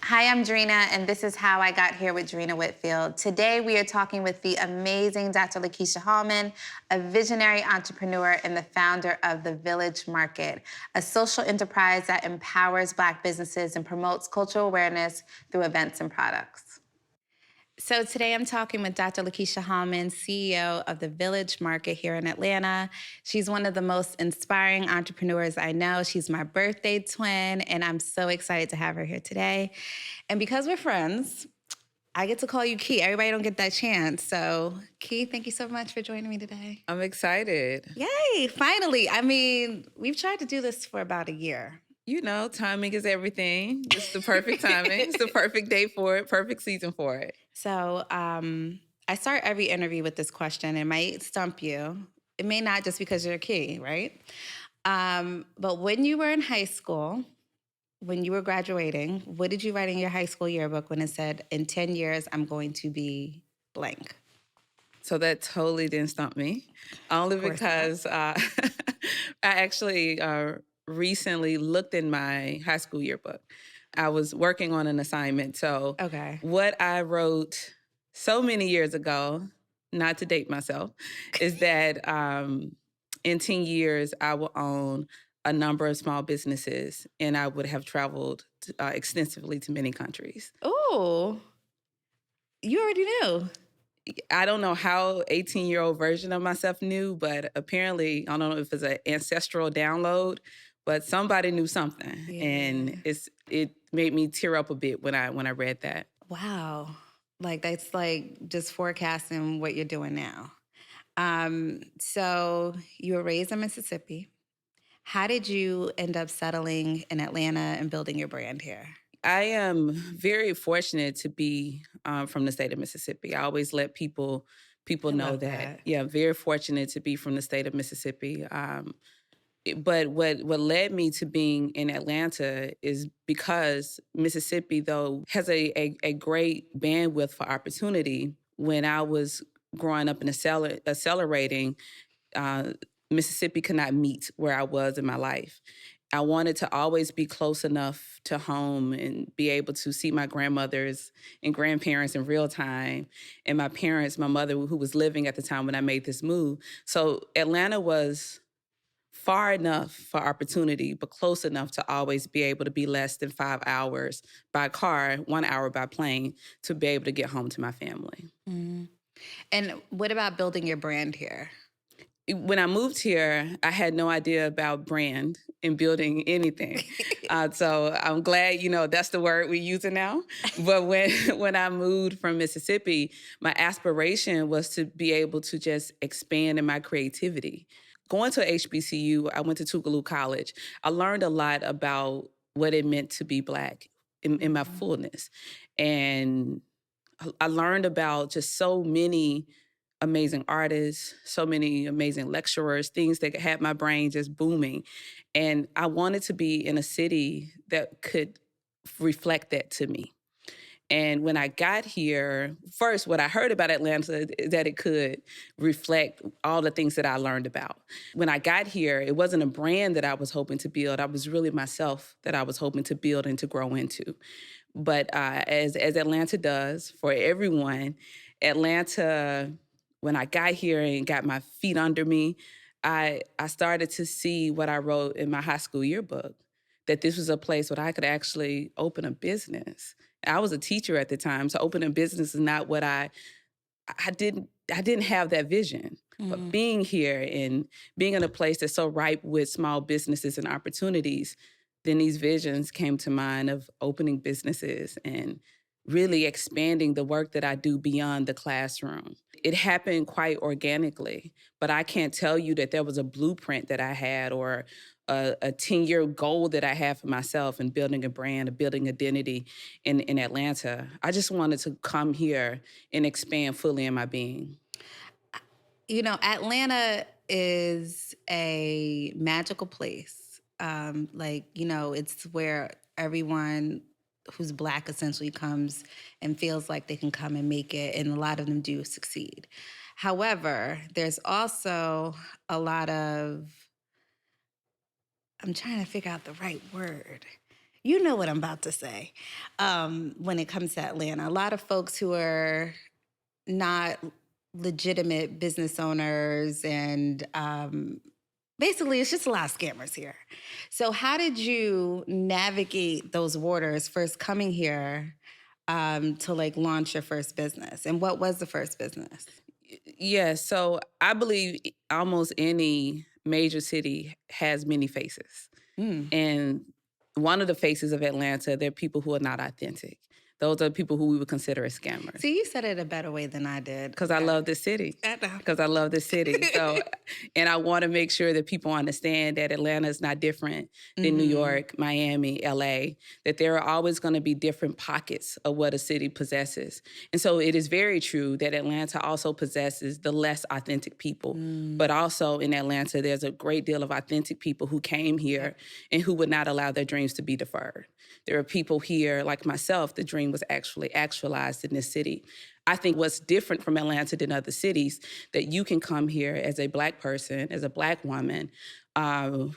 Hi, I'm Dreena, and this is How I Got Here with Dreena Whitfield. Today, we are talking with the amazing Dr. Lakeysha Hallmon, a visionary entrepreneur and the founder of The Village Market, a social enterprise that empowers Black businesses and promotes cultural awareness through events and products. So today I'm talking with Dr. Lakeysha Hallmon, CEO of the Village Market here in Atlanta. She's one of the most inspiring entrepreneurs I know. She's my birthday twin, and I'm so excited to have her here today. And because we're friends, I get to call you Key. Everybody don't get that chance. So, Key, thank you so much for joining me today. I'm excited. Yay, finally. I mean, we've tried to do this for about a year. You know, timing is everything. It's the perfect timing. It's the perfect day for it, perfect season for it. So I start every interview with this question. It might stump you. It may not, just because you're a Key, right? But when you were in high school, when you were graduating, what did you write in your high school yearbook when it said, in 10 years, I'm going to be blank? So that totally didn't stump me, only because I actually recently looked in my high school yearbook. I was working on an assignment. So what I wrote so many years ago, not to date myself, is that in 10 years, I will own a number of small businesses, and I would have traveled extensively to many countries. Oh, you already knew. I don't know how 18-year-old version of myself knew, but apparently, I don't know if it's an ancestral download, but somebody knew something. Yeah. And it made me tear up a bit when I read that. Wow. Like, that's like just forecasting what you're doing now. So you were raised in Mississippi. How did you end up settling in Atlanta and building your brand here? I am very fortunate to be from the state of Mississippi. I always let people know that. Yeah, very fortunate to be from the state of Mississippi. But what led me to being in Atlanta is because Mississippi, though, has a great bandwidth for opportunity. When I was growing up and accelerating, Mississippi could not meet where I was in my life. I wanted to always be close enough to home and be able to see my grandmothers and grandparents in real time, and my parents, my mother, who was living at the time when I made this move. So Atlanta was far enough for opportunity, but close enough to always be able to be less than 5 hours by car, 1 hour by plane, to be able to get home to my family. Mm-hmm. And what about building your brand here? When I moved here, I had no idea about brand and building anything. So I'm glad, that's the word we're using now. But when I moved from Mississippi, my aspiration was to be able to just expand in my creativity. Going to HBCU, I went to Tougaloo College. I learned a lot about what it meant to be Black in my fullness. And I learned about just so many amazing artists, so many amazing lecturers, things that had my brain just booming. And I wanted to be in a city that could reflect that to me. And when I got here, first, what I heard about Atlanta is that it could reflect all the things that I learned about. When I got here, it wasn't a brand that I was hoping to build. I was really myself that I was hoping to build and to grow into. But as Atlanta does for everyone, Atlanta, when I got here and got my feet under me, I started to see what I wrote in my high school yearbook, that this was a place where I could actually open a business. I was a teacher at the time, so opening a business is not what I didn't have that vision. Mm-hmm. But being here and being in a place that's so ripe with small businesses and opportunities, then these visions came to mind of opening businesses and really expanding the work that I do beyond the classroom. It happened quite organically, but I can't tell you that there was a blueprint that I had or a 10-year goal that I had for myself in building a brand, or building identity in Atlanta. I just wanted to come here and expand fully in my being. Atlanta is a magical place. It's where everyone who's Black essentially comes and feels like they can come and make it, and a lot of them do succeed. However, there's also a lot of, I'm trying to figure out the right word. You know what I'm about to say. When it comes to Atlanta, a lot of folks who are not legitimate business owners and basically it's just a lot of scammers here. So how did you navigate those waters first coming here to like launch your first business? And what was the first business? Yeah, so I believe almost any major city has many faces. Mm. And one of the faces of Atlanta, there are people who are not authentic. Those are people who we would consider as scammers. See, you said it a better way than I did. Because I love this city. I know. Because I love this city. So, and I want to make sure that people understand that Atlanta is not different than New York, Miami, LA, that there are always going to be different pockets of what a city possesses. And so it is very true that Atlanta also possesses the less authentic people. But also in Atlanta, there's a great deal of authentic people who came here and who would not allow their dreams to be deferred. There are people here like myself, the dream was actually actualized in this city. I think what's different from Atlanta than other cities, that you can come here as a Black person, as a Black woman,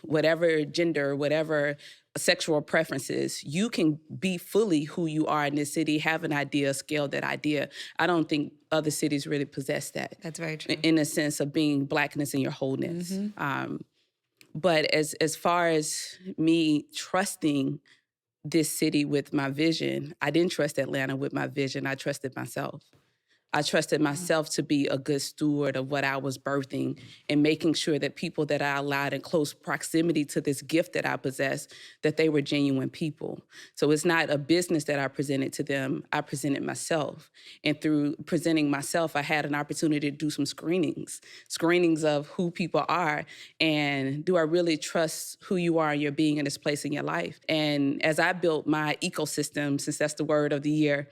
whatever gender, whatever sexual preferences, you can be fully who you are in this city, have an idea, scale that idea. I don't think other cities really possess that. That's very true. In the sense of being Blackness in your wholeness. But as far as me trusting this city with my vision, I didn't trust Atlanta with my vision. I trusted myself. I trusted myself to be a good steward of what I was birthing and making sure that people that I allowed in close proximity to this gift that I possess, that they were genuine people. So it's not a business that I presented to them. I presented myself. And through presenting myself, I had an opportunity to do some screenings of who people are. And do I really trust who you are and your being in this place in your life? And as I built my ecosystem, since that's the word of the year,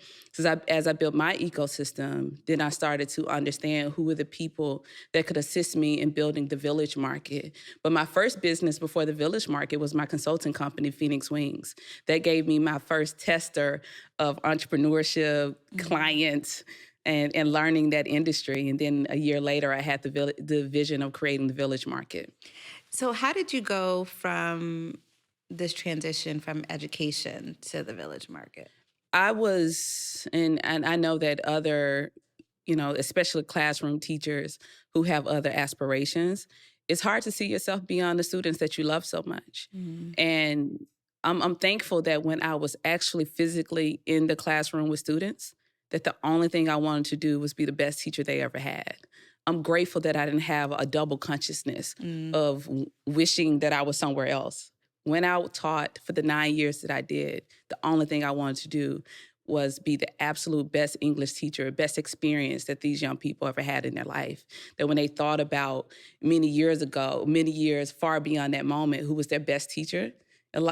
as I built my ecosystem, then I started to understand who were the people that could assist me in building the Village Market. But my first business before the Village Market was my consulting company, Phoenix Wings. That gave me my first tester of entrepreneurship, clients, and learning that industry. And then a year later, I had the vision of creating the Village Market. So how did you go from this transition from education to the Village Market? I was, and I know that other, especially classroom teachers who have other aspirations, it's hard to see yourself beyond the students that you love so much. And I'm thankful that when I was actually physically in the classroom with students, that the only thing I wanted to do was be the best teacher they ever had. I'm grateful that I didn't have a double consciousness of wishing that I was somewhere else. When I taught for the 9 years that I did, the only thing I wanted to do was be the absolute best English teacher, best experience that these young people ever had in their life. That when they thought about many years ago, many years far beyond that moment, who was their best teacher,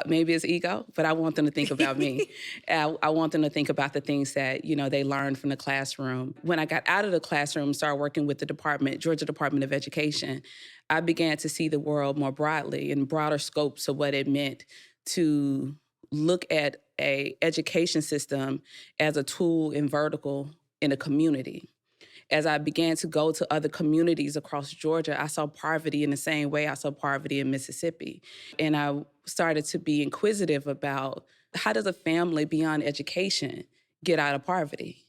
maybe it's ego, but I want them to think about me. I want them to think about the things that, they learned from the classroom. When I got out of the classroom and started working with the Georgia Department of Education, I began to see the world more broadly and broader scopes of what it meant to look at a education system as a tool and vertical in a community. As I began to go to other communities across Georgia, I saw poverty in the same way I saw poverty in Mississippi. And I started to be inquisitive about, how does a family beyond education get out of poverty?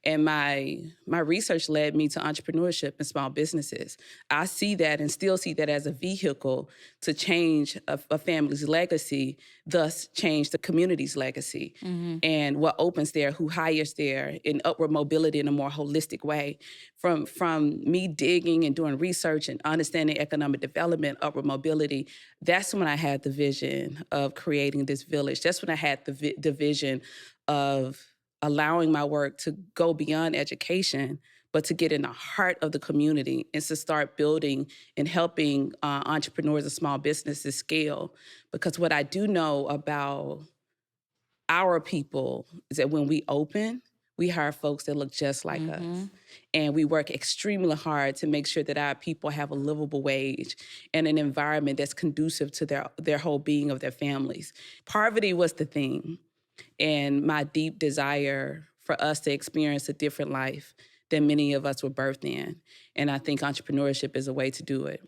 And my research led me to entrepreneurship and small businesses. I see that and still see that as a vehicle to change a family's legacy, thus change the community's legacy. And what opens there, who hires there, in upward mobility in a more holistic way. From me digging and doing research and understanding economic development, upward mobility, that's when I had the vision of creating this village. That's when I had the vision of allowing my work to go beyond education, but to get in the heart of the community and to start building and helping entrepreneurs and small businesses scale. Because what I do know about our people is that when we open, we hire folks that look just like us. And we work extremely hard to make sure that our people have a livable wage and an environment that's conducive to their whole being of their families. Poverty was the thing. And my deep desire for us to experience a different life than many of us were birthed in. And I think entrepreneurship is a way to do it.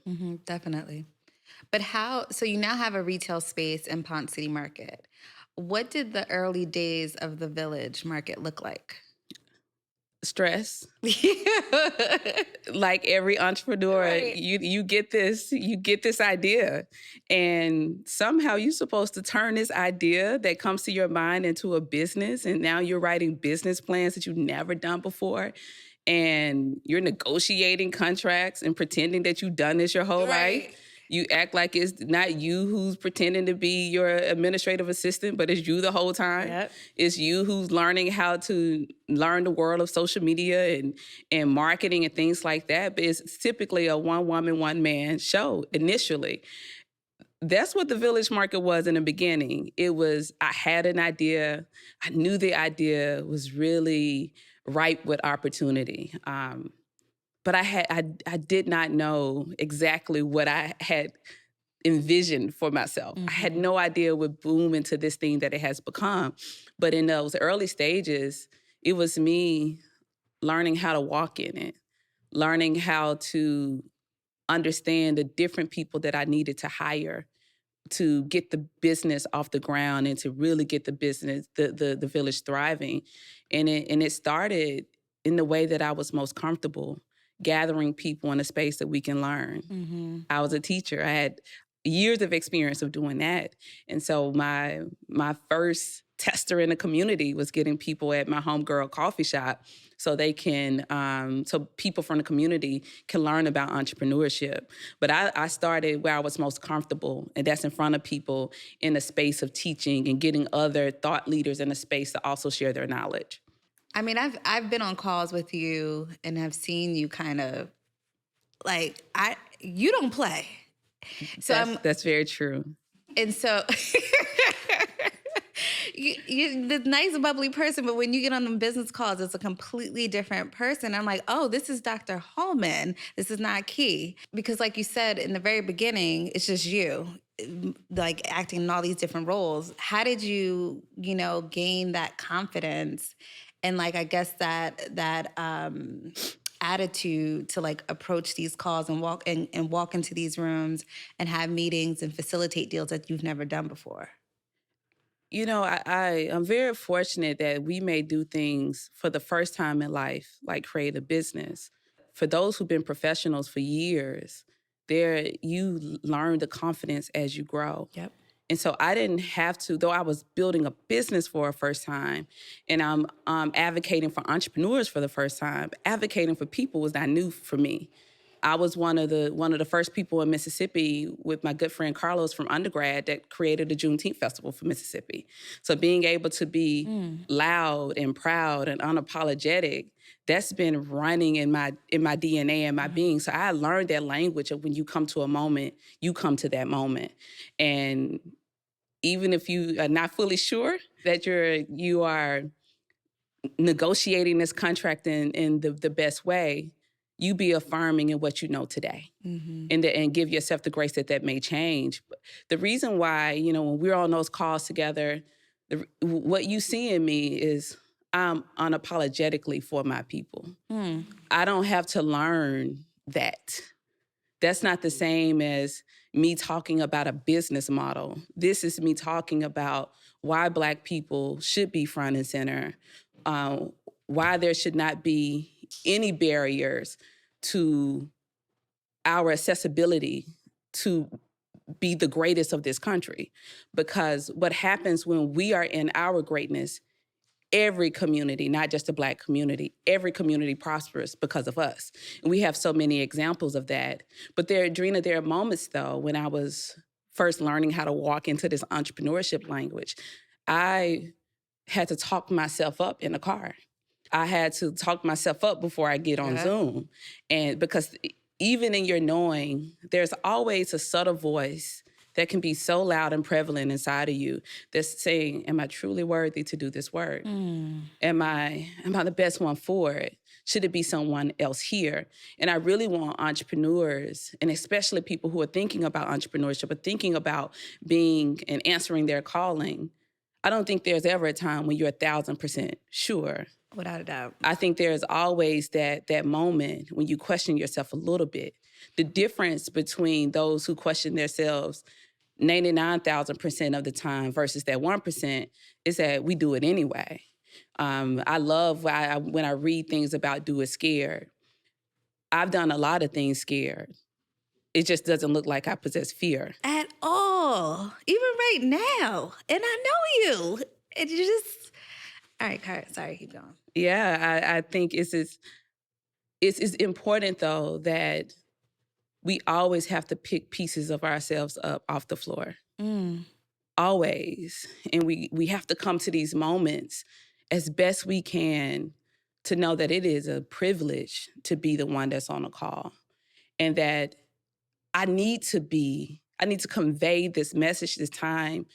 Definitely. But so you now have a retail space in Ponce City Market. What did the early days of the Village Market look like? Stress. Like every entrepreneur, Right. you get this idea, and somehow you're supposed to turn this idea that comes to your mind into a business, and now you're writing business plans that you've never done before, and you're negotiating contracts and pretending that you've done this your whole life. You act like it's not you who's pretending to be your administrative assistant, but it's you the whole time. Yep. It's you who's learning how to learn the world of social media and marketing and things like that. But it's typically a one woman, one man show initially. That's what the Village Market was in the beginning. It was, I had an idea. I knew the idea was really ripe with opportunity. But I did not know exactly what I had envisioned for myself. I had no idea it would boom into this thing that it has become. But in those early stages, it was me learning how to walk in it, learning how to understand the different people that I needed to hire to get the business off the ground and to really get the business, the village thriving. And it started in the way that I was most comfortable, gathering people in a space that we can learn. I was a teacher. I had years of experience of doing that. And so my first tester in the community was getting people at my homegirl coffee shop so they can, so people from the community can learn about entrepreneurship. But I started where I was most comfortable, and that's in front of people in a space of teaching and getting other thought leaders in a space to also share their knowledge. I mean, I've been on calls with you and have seen you kind of like you don't play. So that's very true. And so you're this nice, bubbly person, but when you get on the business calls, it's a completely different person. I'm like, oh, this is Dr. Hallmon. This is not Key. Because like you said, in the very beginning, it's just you, like acting in all these different roles. How did you, gain that confidence and like, I guess that attitude to like approach these calls and walk into these rooms and have meetings and facilitate deals that you've never done before? I'm very fortunate that we may do things for the first time in life, like create a business. For those who've been professionals for years, you learn the confidence as you grow. Yep. And so I didn't have to, though I was building a business for a first time, and I'm advocating for entrepreneurs for the first time. Advocating for people was not new for me. I was one of the first people in Mississippi with my good friend Carlos from undergrad that created the Juneteenth Festival for Mississippi. So being able to be loud and proud and unapologetic, that's been running in my DNA and my being. So I learned that language of when you come to a moment, you come to that moment. And even if you are not fully sure that you are negotiating this contract in the best way, you be affirming in what you know today, and give yourself the grace that may change. But the reason why, when we're on those calls together, what you see in me is I'm unapologetically for my people. I don't have to learn that. That's not the same as me talking about a business model. This is me talking about why Black people should be front and center, why there should not be any barriers to our accessibility to be the greatest of this country. Because what happens when we are in our greatness, every community, not just the Black community, every community prospers because of us. And we have so many examples of that. But Dreena, there are moments, though, when I was first learning how to walk into this entrepreneurship language, I had to talk myself up in the car. I had to talk myself up before I get on Zoom. And because even in your knowing, there's always a subtle voice that can be so loud and prevalent inside of you that's saying, am I truly worthy to do this work? Am I the best one for it? Should it be someone else here? And I really want entrepreneurs, and especially people who are thinking about entrepreneurship or thinking about being and answering their calling. I don't think there's ever a time when you're 1,000% sure. Without a doubt. I think there's always that moment when you question yourself a little bit. The difference between those who question themselves 99,000% of the time versus that 1% is that we do it anyway. I love when I read things about do it scared. I've done a lot of things scared. It just doesn't look like I possess fear. At all. Even right now. And I know you. And you just... All right, Kurt, sorry, keep going. Yeah, I think it's important, though, that we always have to pick pieces of ourselves up off the floor. Always. And we have to come to these moments as best we can to know that it is a privilege to be the one that's on a call. And that I need to convey this message this time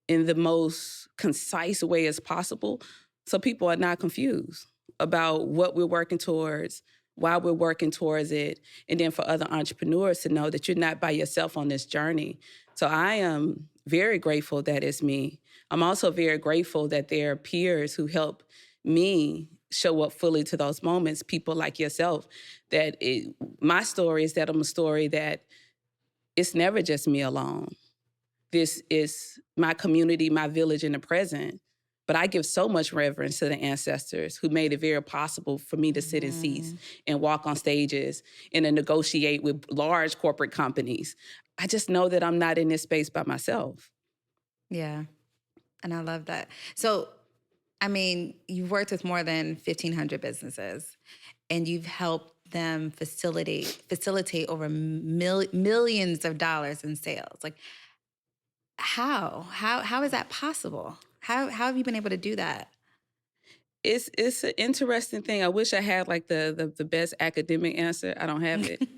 in the most concise way as possible so people are not confused about what we're working towards, why we're working towards it, and then for other entrepreneurs to know that you're not by yourself on this journey. So I am very grateful that it's me. I'm also very grateful that there are peers who help me show up fully to those moments, people like yourself, my story is that I'm a story that it's never just me alone. This is my community, my village in the present. But I give so much reverence to the ancestors who made it very possible for me to sit in seats and walk on stages and to negotiate with large corporate companies. I just know that I'm not in this space by myself. Yeah, and I love that. So, I mean, you've worked with more than 1,500 businesses, and you've helped them facilitate over millions of dollars in sales. Like, how is that possible? How have you been able to do that? It's an interesting thing. I wish I had like the best academic answer. I don't have it.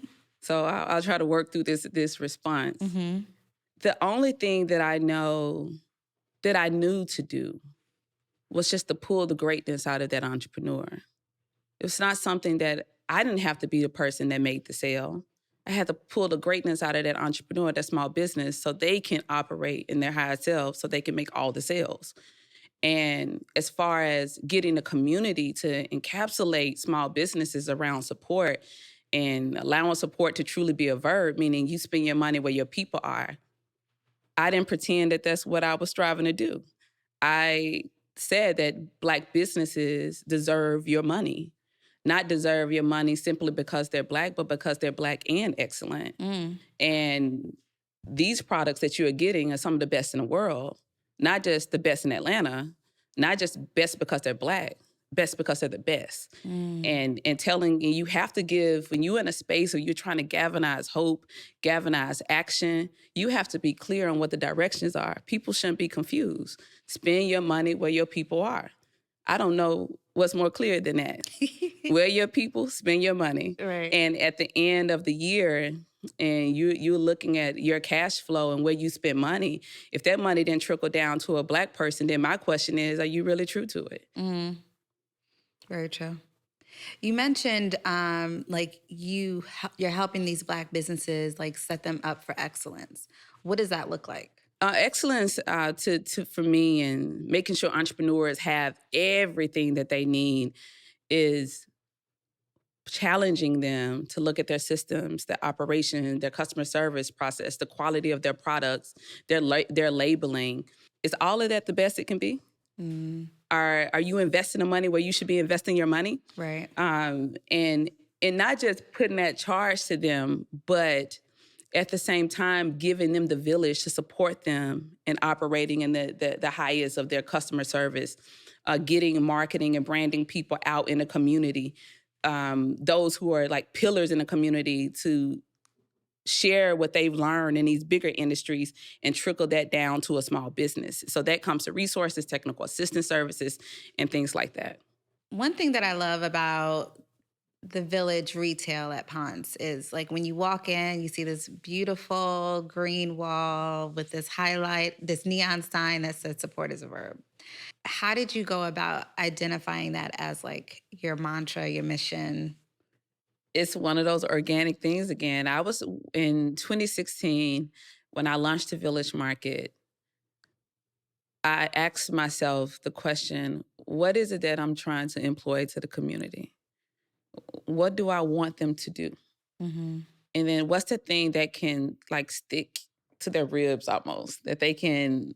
So I'll try to work through this response. The only thing that I know that I knew to do was just to pull the greatness out of that entrepreneur. It's not something that I didn't have to be the person that made the sale. I had to pull the greatness out of that entrepreneur, that small business, so they can operate in their higher self, so they can make all the sales. And as far as getting the community to encapsulate small businesses around support and allowing support to truly be a verb, meaning you spend your money where your people are, I didn't pretend that that's what I was striving to do. I said that Black businesses deserve your money. Not deserve your money simply because they're Black, but because they're Black and excellent. And these products that you are getting are some of the best in the world, not just the best in Atlanta, not just best because they're Black, best because they're the best. And you have to give, when you're in a space where you're trying to galvanize hope, galvanize action, you have to be clear on what the directions are. People shouldn't be confused. Spend your money where your people are. I don't know what's more clear than that. Where your people, spend your money. Right. And at the end of the year, and you're looking at your cash flow and where you spend money, if that money didn't trickle down to a Black person, then my question is, are you really true to it? Very true. You mentioned like you're helping these Black businesses like set them up for excellence. What does that look like? Excellence for me, and making sure entrepreneurs have everything that they need, is challenging them to look at their systems, their operation, their customer service process, the quality of their products, their labeling. Is all of that the best it can be? Are you investing the money where you should be investing your money? Right. And not just putting that charge to them, but at the same time giving them the village to support them in operating in the highest of their customer service, getting marketing and branding people out in the community, those who are like pillars in the community to share what they've learned in these bigger industries and trickle that down to a small business. So that comes to resources, technical assistance services, and things like that. One thing that I love about the village retail at Ponce is like when you walk in, you see this beautiful green wall with this neon sign that says support is a verb. How did you go about identifying that as like your mantra, your mission? It's one of those organic things again. I was in 2016 when I launched the Village Market. I asked myself the question, what is it that I'm trying to employ to the community? What do I want them to do? And then what's the thing that can like stick to their ribs almost, that they can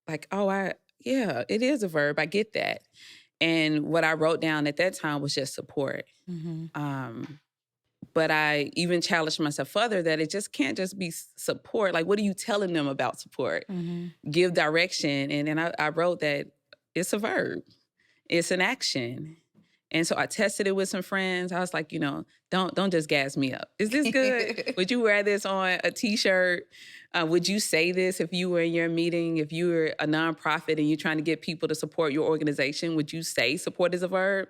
like, oh, yeah, it is a verb. I get that. And what I wrote down at that time was just support. But I even challenged myself further that it just can't just be support. Like, what are you telling them about support? Give direction. And then I wrote that it's a verb. It's an action. And so I tested it with some friends. I was like, don't just gas me up. Is this good? Would you wear this on a T-shirt? Would you say this if you were in your meeting? If you were a nonprofit and you're trying to get people to support your organization, would you say support is a verb?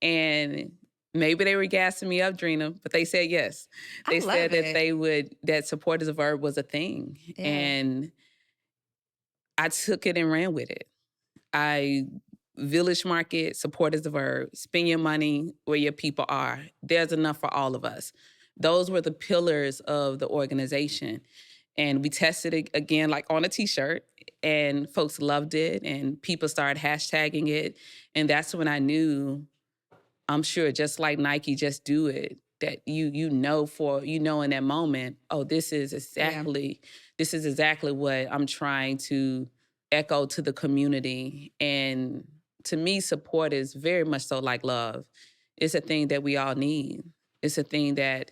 And maybe they were gassing me up, Dreena, but they said yes. They said that that support is a verb was a thing. Yeah. And I took it and ran with it. Village market, support is the verb. Spend your money where your people are. There's enough for all of us. Those were the pillars of the organization. And we tested it again, like on a T-shirt, and folks loved it, and people started hashtagging it. And that's when I knew, I'm sure, just like Nike, just do it, that you know in that moment, oh, this is exactly what I'm trying to echo to the community. And to me, support is very much so like love. It's a thing that we all need. It's a thing that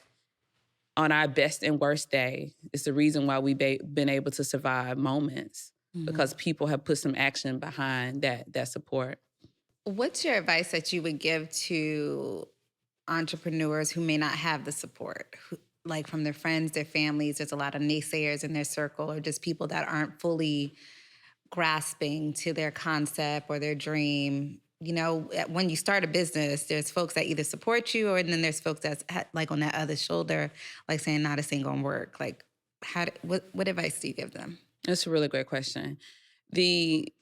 on our best and worst day, it's the reason why we've been able to survive moments, because people have put some action behind that support. What's your advice that you would give to entrepreneurs who may not have the support, like from their friends, their families? There's a lot of naysayers in their circle, or just people that aren't fully grasping to their concept or their dream. When you start a business, there's folks that either support you, or then there's folks that's like on that other shoulder, like saying not a thing gonna work. Like, what advice do you give them? That's a really great question. The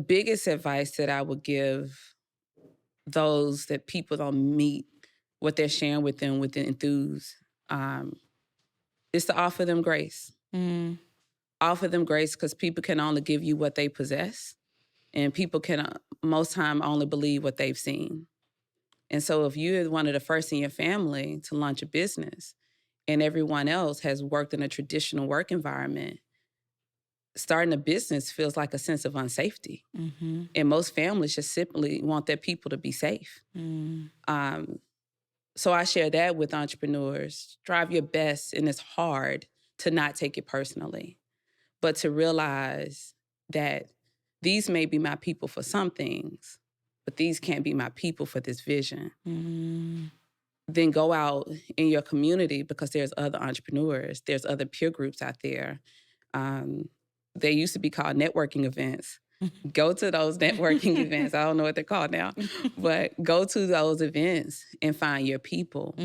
biggest advice that I would give those that people don't meet what they're sharing with them with the enthuse is to offer them grace. Offer them grace, because people can only give you what they possess, and people can most time only believe what they've seen. And so if you're one of the first in your family to launch a business and everyone else has worked in a traditional work environment, starting a business feels like a sense of unsafety. And most families just simply want their people to be safe. So I share that with entrepreneurs. Strive your best, and it's hard to not take it personally, but to realize that these may be my people for some things, but these can't be my people for this vision. Then go out in your community, because there's other entrepreneurs, there's other peer groups out there. They used to be called networking events. Go to those networking events. I don't know what they're called now, but go to those events and find your people.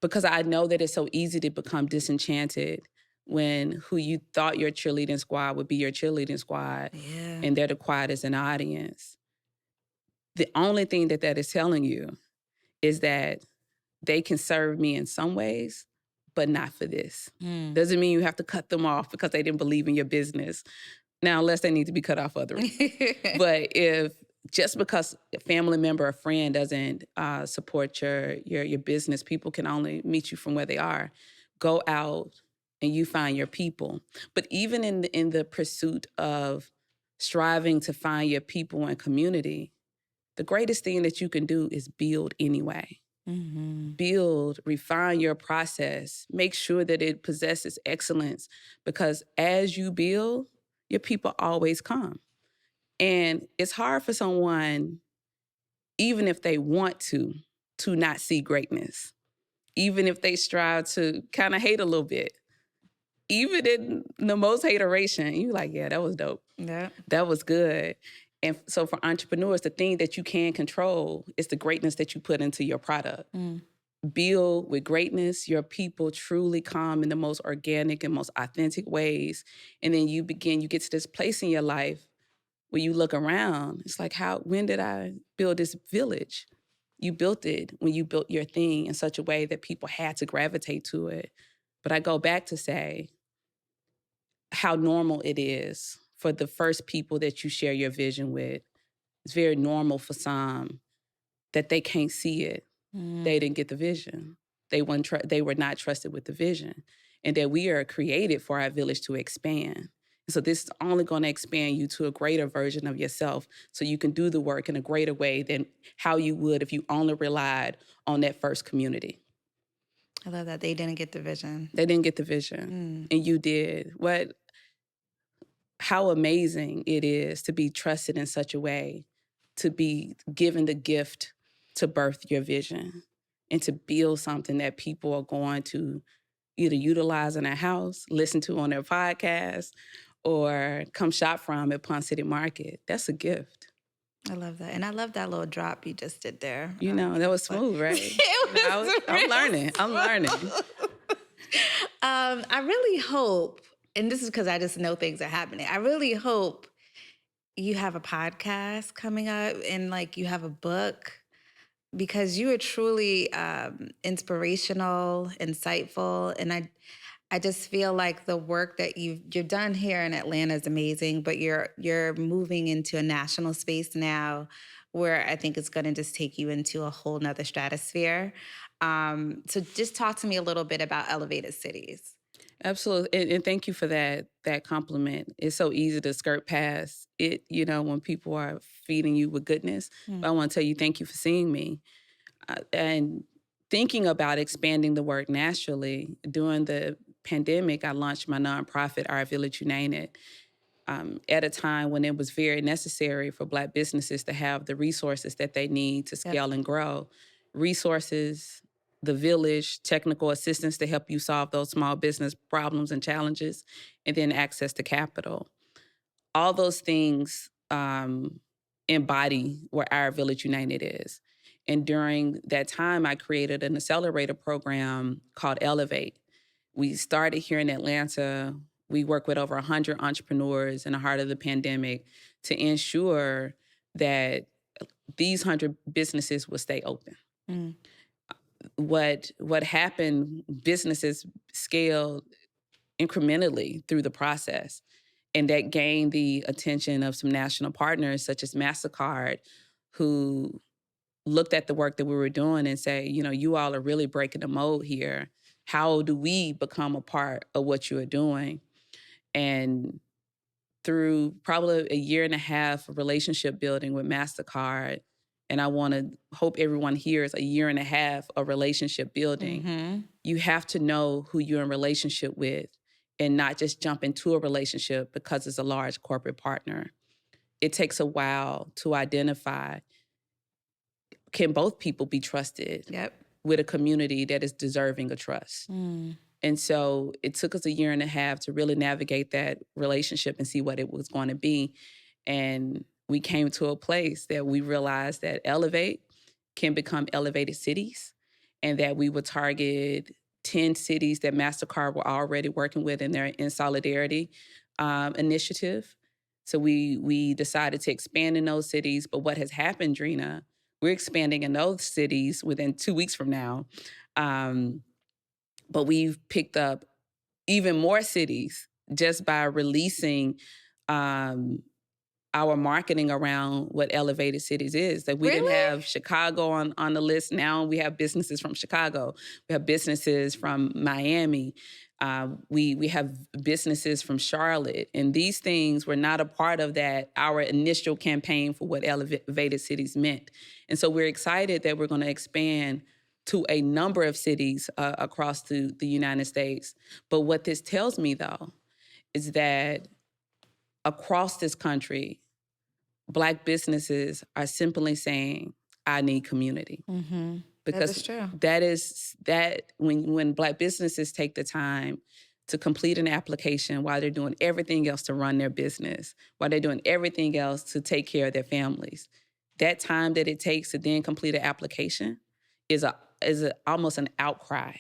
Because I know that it's so easy to become disenchanted when who you thought your cheerleading squad would be your cheerleading squad, and they're the quietest in the audience. The only thing that is telling you is that they can serve me in some ways, but not for this. Doesn't mean you have to cut them off because they didn't believe in your business. Now, unless they need to be cut off for other reasons. But if just because a family member or friend doesn't support your business, people can only meet you from where they are. Go out and you find your people. But even in the pursuit of striving to find your people and community, the greatest thing that you can do is build anyway. Build, refine your process, make sure that it possesses excellence, because as you build, your people always come. And it's hard for someone, even if they want to not see greatness, even if they strive to kind of hate a little bit. Even in the most hateration, you're like, yeah, that was dope. Yeah. That was good. And so for entrepreneurs, the thing that you can control is the greatness that you put into your product. Build with greatness, your people truly come in the most organic and most authentic ways. And then you get to this place in your life where you look around. It's like, when did I build this village? You built it when you built your thing in such a way that people had to gravitate to it. But I go back to say how normal it is for the first people that you share your vision with. It's very normal for some that they can't see it. They didn't get the vision. They were not trusted with the vision. and that we are created for our village to expand. So this is only going to expand you to a greater version of yourself so you can do the work in a greater way than how you would if you only relied on that first community. I love that. They didn't get the vision. They didn't get the vision, and you did. How amazing it is to be trusted in such a way, to be given the gift to birth your vision and to build something that people are going to either utilize in their house, listen to on their podcast, or come shop from at Pond City Market. That's a gift. I love that. And I love that little drop you just did there. You know, that was smooth, right? I'm learning. I really hope, and this is because I just know things are happening, I really hope you have a podcast coming up and like you have a book, because you are truly inspirational, insightful, and I just feel like the work that you've done here in Atlanta is amazing, but you're moving into a national space now where I think it's going to just take you into a whole nother stratosphere. So just talk to me a little bit about Elevated Cities. Absolutely. And thank you for that compliment. It's so easy to skirt past it, you know, when people are feeding you with goodness. But I want to tell you, thank you for seeing me. And thinking about expanding the work nationally, during the pandemic, I launched my nonprofit, Our Village United, at a time when it was very necessary for Black businesses to have the resources that they need to scale and grow. Resources, the village, technical assistance to help you solve those small business problems and challenges, and then access to capital. All those things embody what Our Village United is. And during that time, I created an accelerator program called Elevate. We started here in Atlanta. We work with over 100 entrepreneurs in the heart of the pandemic to ensure that these 100 businesses will stay open. What happened, businesses scaled incrementally through the process, and that gained the attention of some national partners such as MasterCard, who looked at the work that we were doing and say, you know, you all are really breaking the mold here. How do we become a part of what you are doing? And through probably a year and a half of relationship building with MasterCard, and I want to hope everyone hears a year and a half of relationship building, you have to know who you're in relationship with and not just jump into a relationship because it's a large corporate partner. It takes a while to identify, can both people be trusted with a community that is deserving of trust? And so it took us a year and a half to really navigate that relationship and see what it was going to be. And we came to a place that we realized that Elevate can become Elevated Cities, and that we would target 10 cities that MasterCard were already working with in their In Solidarity initiative. So we decided to expand in those cities. But what has happened, Dreena, we're expanding in those cities within 2 weeks from now. But we've picked up even more cities just by releasing our marketing around what Elevated Cities is. That we didn't have Chicago on the list. Now we have businesses from Chicago. We have businesses from Miami. We have businesses from Charlotte. And these things were not a part of our initial campaign for what Elevated Cities meant. And so we're excited that we're going to expand to a number of cities across the United States. But what this tells me, though, is that across this country, Black businesses are simply saying, I need community. Because that is true. When Black businesses take the time to complete an application while they're doing everything else to run their business, while they're doing everything else to take care of their families, that time that it takes to then complete an application is almost an outcry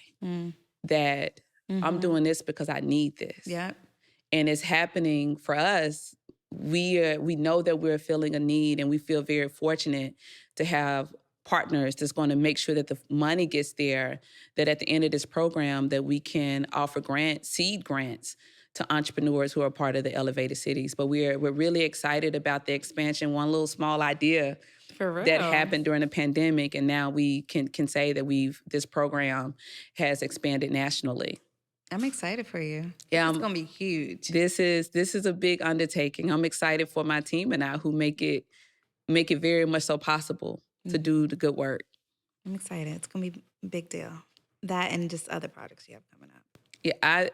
that I'm doing this because I need this. And it's happening for us. We know that we're feeling a need, and we feel very fortunate to have partners that's going to make sure that the money gets there, that at the end of this program that we can offer seed grants to entrepreneurs who are part of the Elevated Cities. But we're really excited about the expansion. One little small idea that happened during the pandemic, and now we can say that this program has expanded nationally. I'm excited for you. Yeah, It's going to be huge. This is a big undertaking. I'm excited for my team and I who make it very much so possible to do the good work. I'm excited. It's going to be a big deal. That and just other projects you have coming up.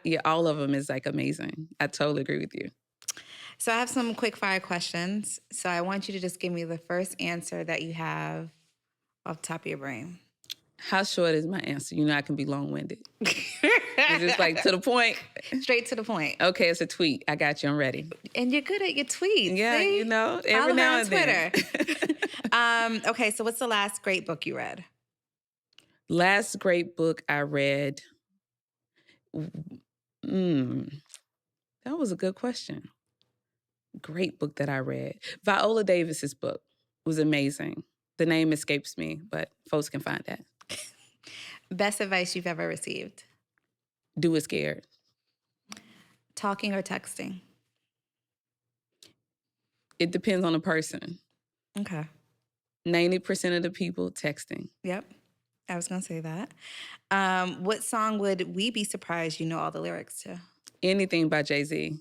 Yeah, all of them is like amazing. I totally agree with you. So I have some quick fire questions. So I want you to just give me the first answer that you have off the top of your brain. How short is my answer? You know I can be long-winded. Is this like to the point? Straight to the point. Okay, it's a tweet. I got you. I'm ready. And you're good at your tweets. Yeah, see? you know, every Follow now her on and then. Twitter. Okay, so what's the last great book you read? Last great book I read. That was a good question. Great book that I read. Viola Davis's book was amazing. The name escapes me, but folks can find that. Best advice you've ever received? Do it scared. Talking or texting? It depends on the person. Okay. 90% of the people texting. Yep. I was going to say that. What song would we be surprised you know all the lyrics to? Anything by Jay-Z.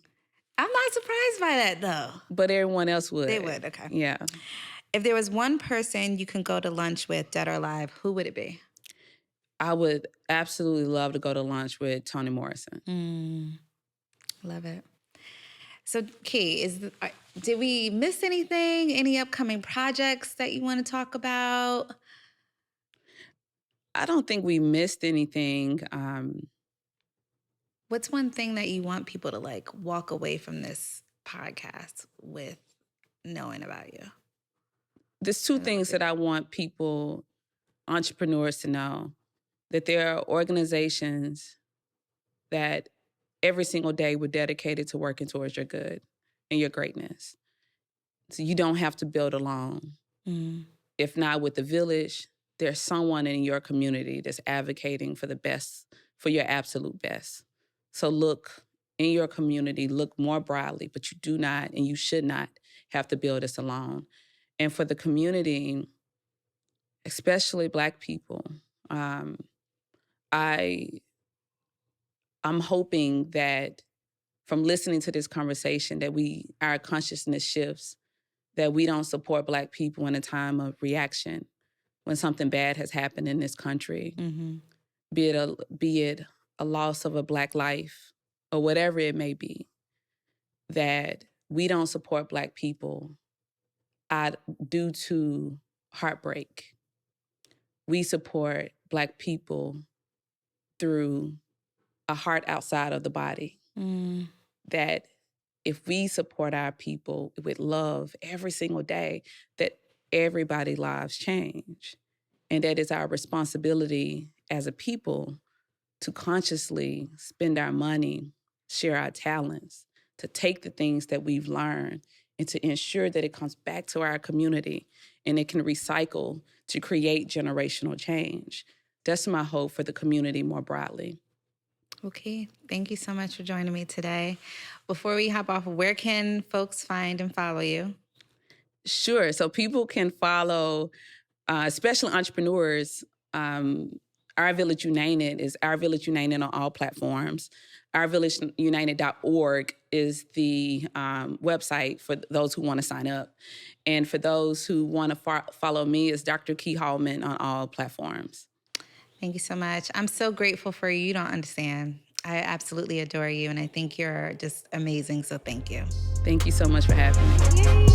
I'm not surprised by that, though. But everyone else would. They would, okay. Yeah. If there was one person you can go to lunch with, dead or alive, who would it be? I would absolutely love to go to lunch with Toni Morrison. Love it. So, Key, did we miss anything? Any upcoming projects that you want to talk about? I don't think we missed anything. What's one thing that you want people to like walk away from this podcast with knowing about you? There's two things that I want people, entrepreneurs, to know. That there are organizations that every single day we're dedicated to working towards your good and your greatness. So you don't have to build alone. If not with the village, there's someone in your community that's advocating for the best, for your absolute best. So look in your community, look more broadly, but you do not and you should not have to build this alone. And for the community, especially Black people, I'm hoping that from listening to this conversation that our consciousness shifts, that we don't support Black people in a time of reaction when something bad has happened in this country, be it a loss of a Black life or whatever it may be, that we don't support Black people due to heartbreak. We support Black people through a heart outside of the body. That if we support our people with love every single day, that everybody's lives change. And that it's our responsibility as a people to consciously spend our money, share our talents, to take the things that we've learned and to ensure that it comes back to our community and it can recycle to create generational change. That's my hope for the community more broadly. Okay, thank you so much for joining me today. Before we hop off, where can folks find and follow you? Sure, so people can follow, especially entrepreneurs, Our Village United is Our Village United on all platforms. OurVillageUnited.org is the website for those who want to sign up. And for those who want to follow me, is Dr. Key Hallmon on all platforms. Thank you so much. I'm so grateful for you. You don't understand. I absolutely adore you, and I think you're just amazing, so thank you. Thank you so much for having me. Yay.